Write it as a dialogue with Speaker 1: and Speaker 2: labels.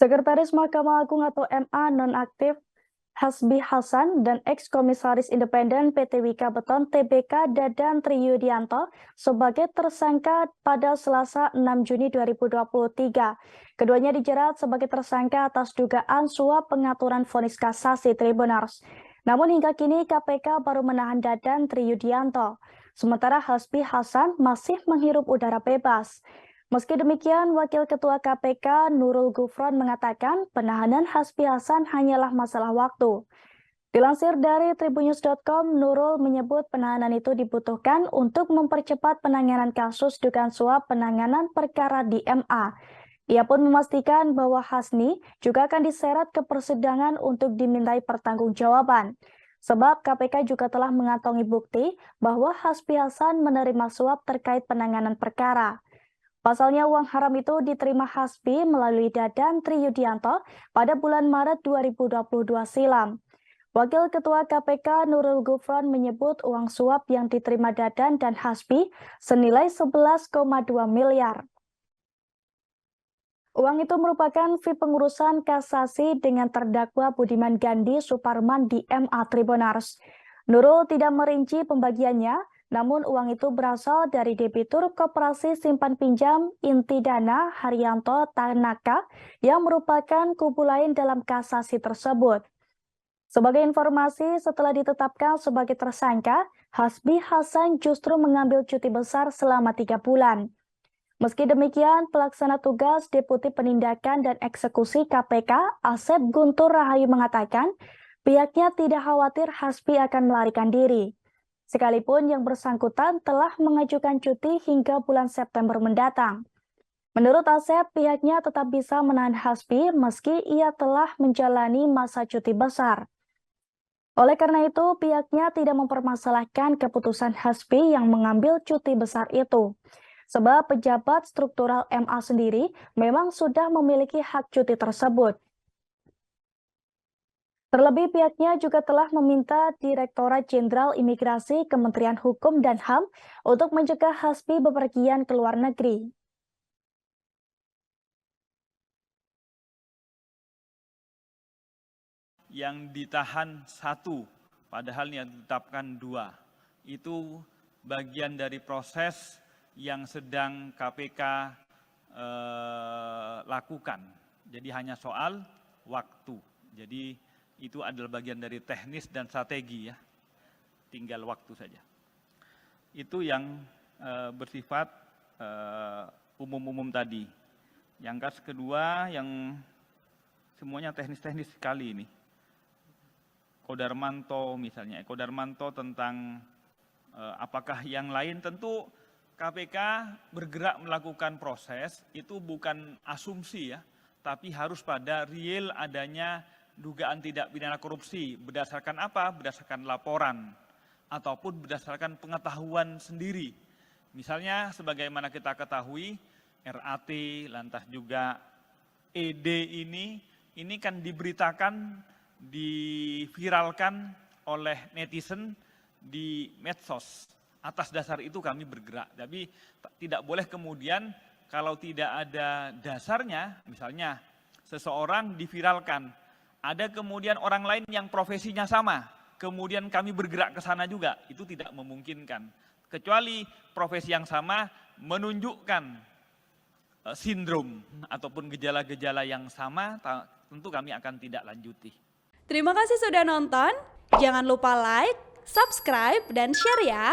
Speaker 1: Sekretaris Mahkamah Agung atau MA nonaktif Hasbi Hasan dan eks-komisaris independen PT Wika Beton Tbk Dadan Triyudianto sebagai tersangka pada Selasa 6 Juni 2023. Keduanya dijerat sebagai tersangka atas dugaan suap pengaturan vonis kasasi Tribunars. Namun hingga kini KPK baru menahan Dadan Triyudianto. Sementara Hasbi Hasan masih menghirup udara bebas. Meski demikian, Wakil Ketua KPK Nurul Gufron mengatakan penahanan Hasbi Hasan hanyalah masalah waktu. Dilansir dari tribunnews.com, Nurul menyebut penahanan itu dibutuhkan untuk mempercepat penanganan kasus dugaan suap penanganan perkara di MA. Ia pun memastikan bahwa Hasni juga akan diseret ke persidangan untuk dimintai pertanggungjawaban. Sebab KPK juga telah mengantongi bukti bahwa Hasbi Hasan menerima suap terkait penanganan perkara. Pasalnya uang haram itu diterima Hasbi melalui Dadan Triyudianto pada bulan Maret 2022 silam. Wakil Ketua KPK Nurul Gufron menyebut uang suap yang diterima Dadan dan Hasbi senilai 11,2 miliar. Uang itu merupakan fee pengurusan kasasi dengan terdakwa Budiman Gandhi Suparman di MA Tribunars. Nurul tidak merinci pembagiannya, namun uang itu berasal dari debitur Koperasi Simpan Pinjam Inti Dana Haryanto Tanaka yang merupakan kubu lain dalam kasasi tersebut. Sebagai informasi, setelah ditetapkan sebagai tersangka, Hasbi Hasan justru mengambil cuti besar selama 3 bulan. Meski demikian, pelaksana tugas Deputi Penindakan dan Eksekusi KPK Asep Guntur Rahayu mengatakan pihaknya tidak khawatir Hasbi akan melarikan diri. Sekalipun yang bersangkutan telah mengajukan cuti hingga bulan September mendatang. Menurut Asep, pihaknya tetap bisa menahan Hasbi meski ia telah menjalani masa cuti besar. Oleh karena itu, pihaknya tidak mempermasalahkan keputusan Hasbi yang mengambil cuti besar itu. Sebab pejabat struktural MA sendiri memang sudah memiliki hak cuti tersebut. Terlebih pihaknya juga telah meminta Direktorat Jenderal Imigrasi Kementerian Hukum dan HAM untuk mencegah Hasbi bepergian ke luar negeri.
Speaker 2: Yang ditahan 1, padahal yang ditetapkan 2. Itu bagian dari proses yang sedang KPK lakukan. Jadi hanya soal waktu. Jadi itu adalah bagian dari teknis dan strategi ya, tinggal waktu saja. Itu yang bersifat umum-umum tadi. Yang kas kedua yang semuanya teknis-teknis sekali ini. Kodarmanto misalnya, Kodarmanto tentang apakah yang lain, tentu KPK bergerak melakukan proses, itu bukan asumsi ya, tapi harus pada real adanya dugaan tindak pidana korupsi. Berdasarkan apa? Berdasarkan laporan ataupun berdasarkan pengetahuan sendiri. Misalnya sebagaimana kita ketahui RAT, lantas juga ED ini kan diberitakan, diviralkan oleh netizen di medsos. Atas dasar itu kami bergerak. Tapi tidak boleh kemudian kalau tidak ada dasarnya, misalnya seseorang diviralkan, ada kemudian orang lain yang profesinya sama, kemudian kami bergerak ke sana juga, itu tidak memungkinkan. Kecuali profesi yang sama menunjukkan sindrom ataupun gejala-gejala yang sama, tentu kami akan tidak lanjuti.
Speaker 3: Terima kasih sudah nonton, jangan lupa like, subscribe, dan share ya!